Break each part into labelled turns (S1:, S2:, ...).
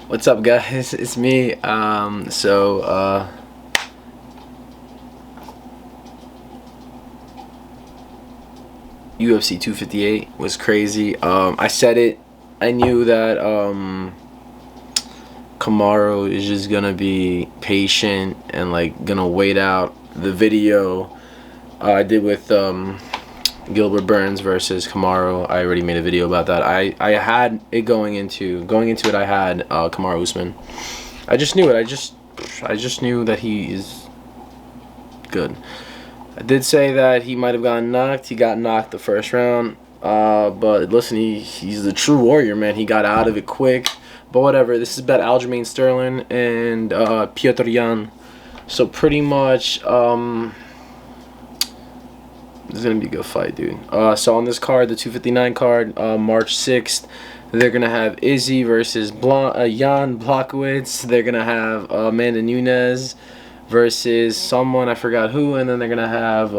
S1: What's up, guys? It's me. UFC 258 was crazy. I said it. I knew that Kamaru is just gonna be patient and like gonna wait out the video I did with Gilbert Burns versus Kamaru. I already made a video about that. I had it going into it. I had Kamaru Usman. I just knew it. I just knew that he is good. I did say that he might have gotten knocked. He got knocked the first round. But listen, he's the true warrior, man. He got out of it quick. But whatever. This is about Aljamain Sterling and Petr Yan. So pretty much, this is gonna be a good fight, dude. So on this card, the 259 card, March 6th, they're gonna have Izzy versus Jan Blachowicz. They're gonna have Amanda Nunes versus someone, I forgot who, and then they're gonna have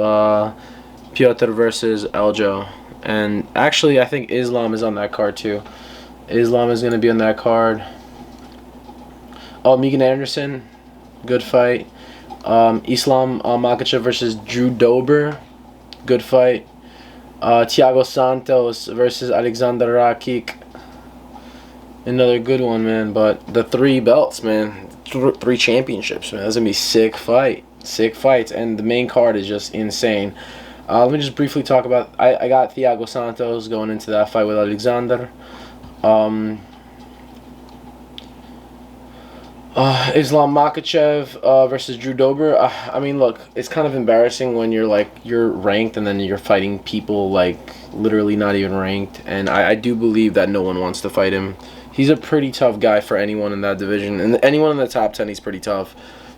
S1: Petr versus Aljo. And actually, I think Islam is on that card too. Islam is gonna be on that card. Oh, Megan Anderson, good fight. Islam Makhachev versus Drew Dober, good fight. Thiago Santos versus Alexander Rakic, another good one, man. But the 3 belts, man, 3 championships, man. That's gonna be sick fights, and the main card is just insane. Let me just briefly talk about. I got Thiago Santos going into that fight with Alexander. Islam Makhachev versus Drew Dober. I mean, look, it's kind of embarrassing when you're ranked and then you're fighting people like literally not even ranked. And I do believe that no one wants to fight him. He's a pretty tough guy for anyone in that division, and anyone in the top 10, he's pretty tough.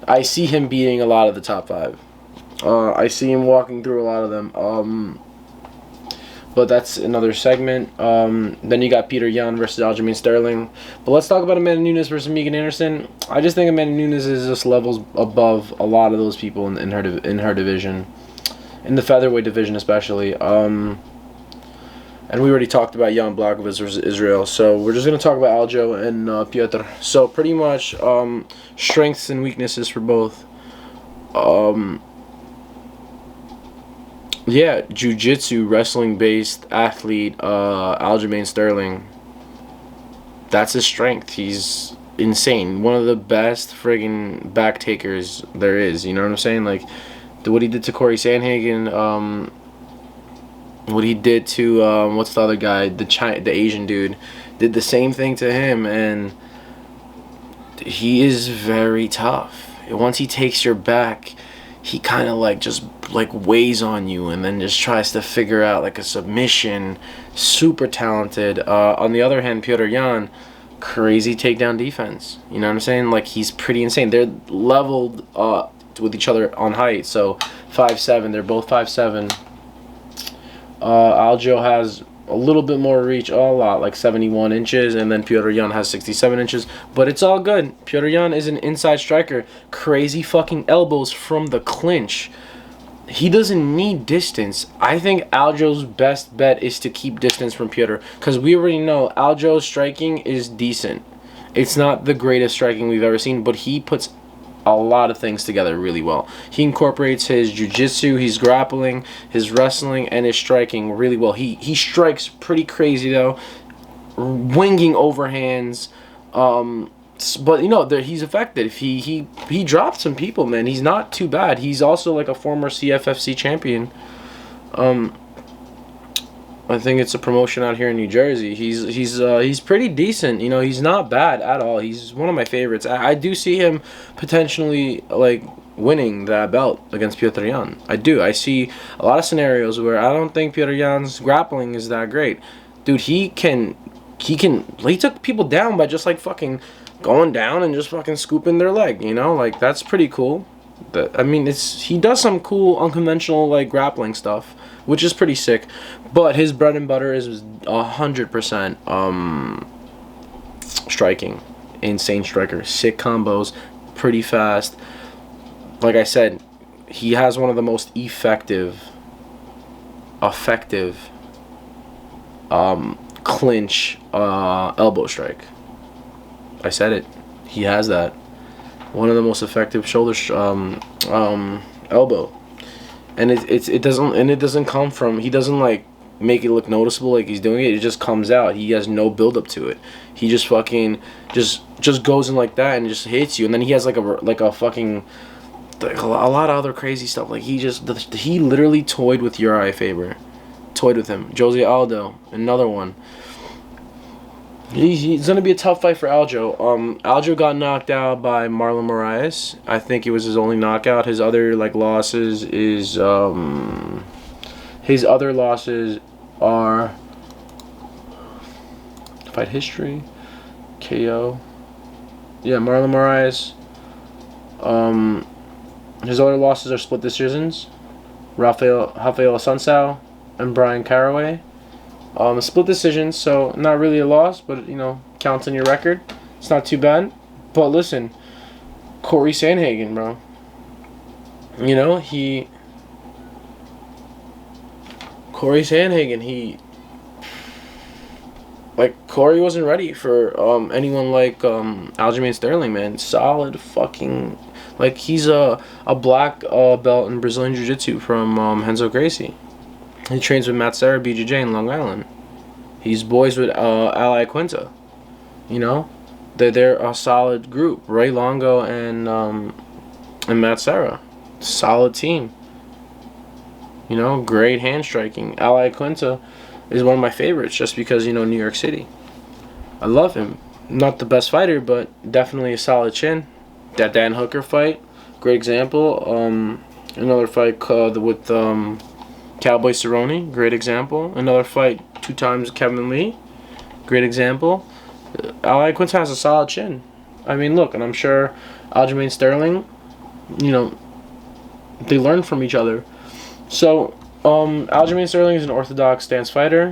S1: I see him beating a lot of the top 5. I see him walking through a lot of them. But that's another segment. Then you got Petr Yan versus Aljamain Sterling. But let's talk about Amanda Nunes versus Megan Anderson. I just think Amanda Nunes is just levels above a lot of those people in her division, in the featherweight division especially. And we already talked about Jan Blachowicz versus Israel. So we're just gonna talk about Aljo and Petr. So pretty much strengths and weaknesses for both. Yeah, jiu-jitsu, wrestling-based athlete, Aljamain Sterling. That's his strength. He's insane. One of the best friggin' back takers there is. You know what I'm saying? Like, what he did to Corey Sandhagen, what he did to, what's the other guy? The Asian dude. Did the same thing to him, and he is very tough. Once he takes your back, he kind of like just like weighs on you and then just tries to figure out like a submission. Super talented. On the other hand, Petr Yan, crazy takedown defense. You know what I'm saying? Like, he's pretty insane. They're leveled with each other on height. So 5'7", they're both 5'7". Aljo has a little bit more reach, a lot, like 71 inches, and then Petr Yan has 67 inches, but it's all good. Petr Yan is an inside striker. Crazy fucking elbows from the clinch. He doesn't need distance. I think Aljo's best bet is to keep distance from Petr, because we already know Aljo's striking is decent. It's not the greatest striking we've ever seen, but he puts a lot of things together really well. He incorporates his jiu-jitsu, his grappling, his wrestling, and his striking really well. He strikes pretty crazy though, winging overhands. But you know, he's effective. He dropped some people, man. He's not too bad. He's also like a former CFFC champion. I think it's a promotion out here in New Jersey. He's pretty decent. You know, he's not bad at all. He's one of my favorites. I do see him potentially like winning that belt against Petr Yan. I do. I see a lot of scenarios where I don't think Petr Yan's grappling is that great. Dude, he took people down by just like fucking going down and just fucking scooping their leg, you know? Like, that's pretty cool. I mean, he does some cool unconventional like grappling stuff, which is pretty sick. But his bread and butter is 100% striking. Insane striker. Sick combos, pretty fast. Like I said, he has one of the most effective clinch elbow strike. I said it. He has that. One of the most effective shoulder elbow. And it doesn't come from, he doesn't like make it look noticeable like he's doing it. It just comes out. He has no build up to it. He just fucking just goes in like that and just hits you. And then he has like a fucking, like a lot of other crazy stuff. Like he literally toyed with Uriah Faber. Toyed with him. Jose Aldo, another one. He's gonna be a tough fight for Aljo. Aljo got knocked out by Marlon Moraes. I think it was his only knockout. His other losses are fight history, KO. Yeah, Marlon Moraes. His other losses are split decisions. Rafael Assunção and Brian Caraway. Split decision, so not really a loss, but counts on your record. It's not too bad. But listen, Corey Sandhagen, bro. Corey Sandhagen, Corey wasn't ready for anyone like Aljamain Sterling, man. Solid fucking, he's a black belt in Brazilian Jiu-Jitsu from Renzo Gracie. He trains with Matt Serra, BJJ in Long Island. He's boys with Ally Quinta. They're a solid group. Ray Longo and Matt Serra, solid team. Great hand striking. Ally Quinta is one of my favorites just because New York City. I love him. Not the best fighter, but definitely a solid chin. That Dan Hooker fight, great example. Another fight with Cowboy Cerrone, great example. Another fight 2 times Kevin Lee, great example. Ally Quinta has a solid chin. I mean, look, and I'm sure Aljamain Sterling, they learn from each other. So, Aljamain Sterling is an orthodox stance fighter.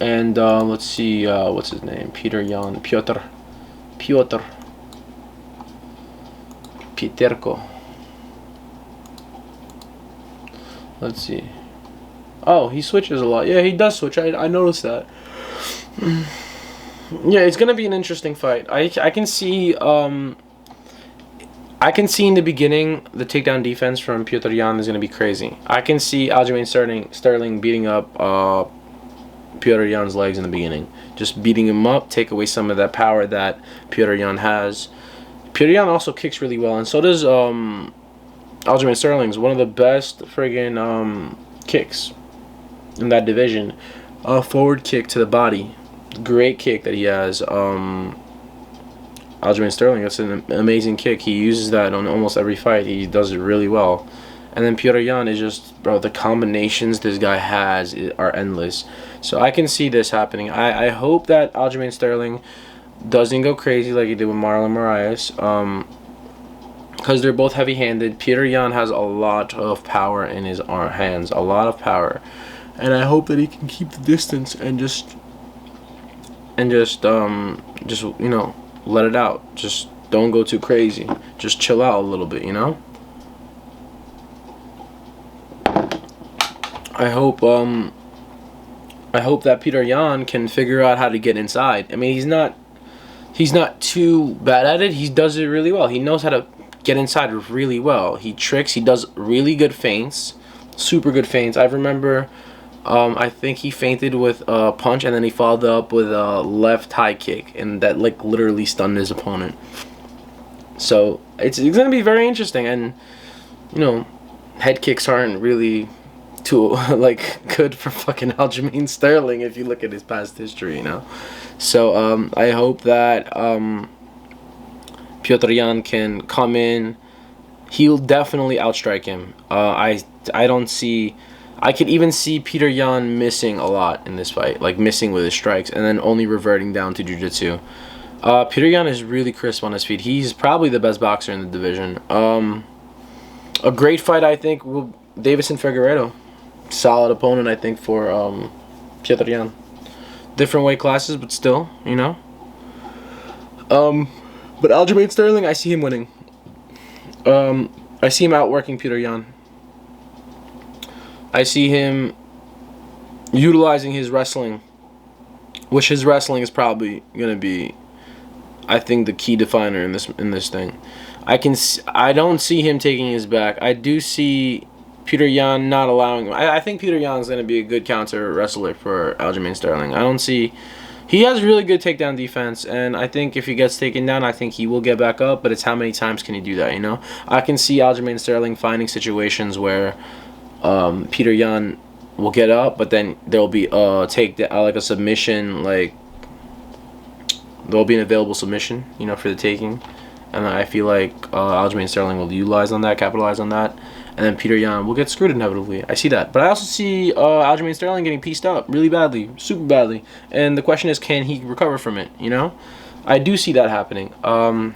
S1: And let's see, what's his name? Petr. Peterko. Let's see. Oh, he switches a lot. Yeah, he does switch. I noticed that. Yeah, it's gonna be an interesting fight. I can see in the beginning the takedown defense from Petr Yan is gonna be crazy. I can see Aljamain Sterling beating up Petr Yan's legs in the beginning, just beating him up, take away some of that power that Petr Yan has. Petr Yan also kicks really well, and so does Aljamain Sterling's one of the best friggin' kicks in that division. Forward kick to the body. Great kick that he has. Aljamain Sterling, that's an amazing kick. He uses that on almost every fight. He does it really well. And then Petr Yan is just, bro, the combinations this guy has are endless. So I can see this happening. I hope that Aljamain Sterling doesn't go crazy like he did with Marlon Moraes. Because they're both heavy-handed. Petr Yan has a lot of power in his hands, a lot of power, and I hope that he can keep the distance and just let it out. Just don't go too crazy. Just chill out a little bit, I hope that Petr Yan can figure out how to get inside. I mean, he's not too bad at it. He does it really well. He knows how to get inside really well. He tricks. He does really good feints, super good feints. I remember, I think he feinted with a punch and then he followed up with a left high kick, and that literally stunned his opponent. So it's gonna be very interesting, and head kicks aren't really too good for fucking Aljamain Sterling if you look at his past history, So I hope that Petr Yan can come in. He'll definitely outstrike him. I could even see Petr Yan missing a lot in this fight, missing with his strikes, and then only reverting down to jiu-jitsu. Petr Yan is really crisp on his feet. He's probably the best boxer in the division. A great fight, I think, will Davison Figueiredo. Solid opponent, I think, for Petr Yan. Different weight classes, but still, But Aljamain Sterling, I see him winning. I see him outworking Petr Yan. I see him utilizing his wrestling, which his wrestling is probably going to be I think, the key definer in this thing. I don't see him taking his back. I do see Petr Yan not allowing him. I think Petr Yan is going to be a good counter wrestler for Aljamain Sterling. I don't see... He has really good takedown defense, and I think if he gets taken down, I think he will get back up, but it's how many times can he do that, you know? I can see Aljamain Sterling finding situations where Petr Yan will get up, but then there'll be like a submission, like there'll be an available submission, you know, for the taking. And I feel like Aljamain Sterling will utilize on that, capitalize on that. And then Petr Yan will get screwed inevitably. I see that. But I also see Aljamain Sterling getting pieced up really badly, super badly. And the question is, can he recover from it, you know? I do see that happening. Aljamain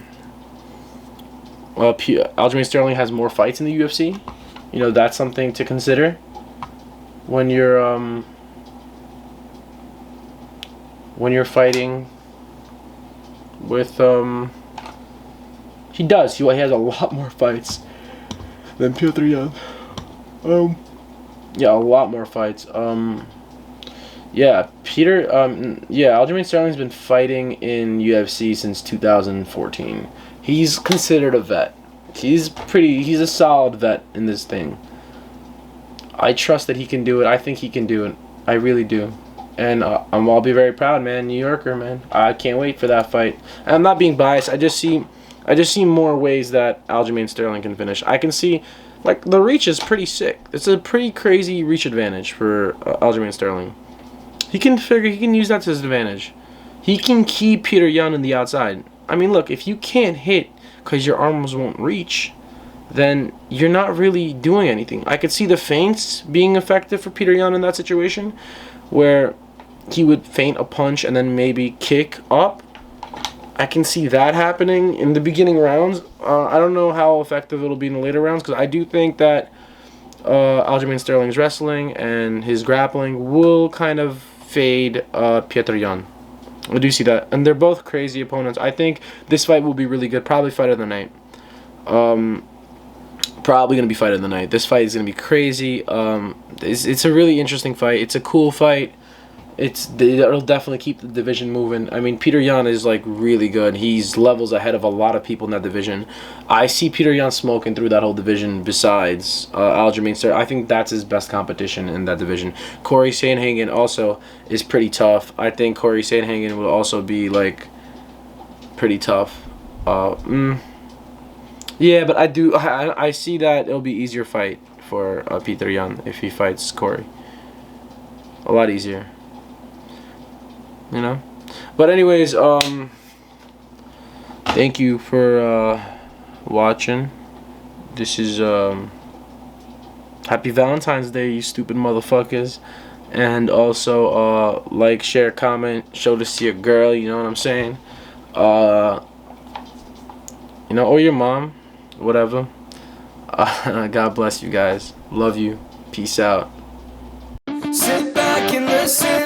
S1: Sterling has more fights in the UFC. You know, that's something to consider when you're fighting with... He does. He has a lot more fights than Petr Yan. Yeah, a lot more fights. Yeah, Aljamain Sterling's been fighting in UFC since 2014. He's considered a vet. He's a solid vet in this thing. I trust that he can do it. I think he can do it. I really do. And I'll be very proud, man. New Yorker, man. I can't wait for that fight. And I'm not being biased. I just see more ways that Aljamain Sterling can finish. I can see, like, the reach is pretty sick. It's a pretty crazy reach advantage for Aljamain Sterling. He can use that to his advantage. He can keep Petr Yan on the outside. I mean, look, if you can't hit because your arms won't reach, then you're not really doing anything. I could see the feints being effective for Petr Yan in that situation, where he would feint a punch and then maybe kick up. I can see that happening in the beginning rounds. I don't know how effective it'll be in the later rounds, because I do think that Aljamain Sterling's wrestling and his grappling will kind of fade Petr Yan. I do see that. And they're both crazy opponents. I think this fight will be really good. Probably fight of the night. Probably going to be fight of the night. This fight is going to be crazy. It's a really interesting fight. It's a cool fight. It'll definitely keep the division moving. I mean, Petr Yan is, like, really good. He's levels ahead of a lot of people in that division. I see Petr Yan smoking through that whole division besides Aljamain Sterling. I think that's his best competition in that division. Corey Sandhagen also is pretty tough. I think Corey Sandhagen will also be, like, pretty tough. Yeah, but I see that it'll be easier fight for Petr Yan if he fights Corey. A lot easier. You know? But anyways, thank you for watching. This is Happy Valentine's Day, you stupid motherfuckers. And also like, share, comment, show this to your girl, you know what I'm saying? You know, or your mom, whatever. God bless you guys. Love you. Peace out.
S2: Sit back and listen.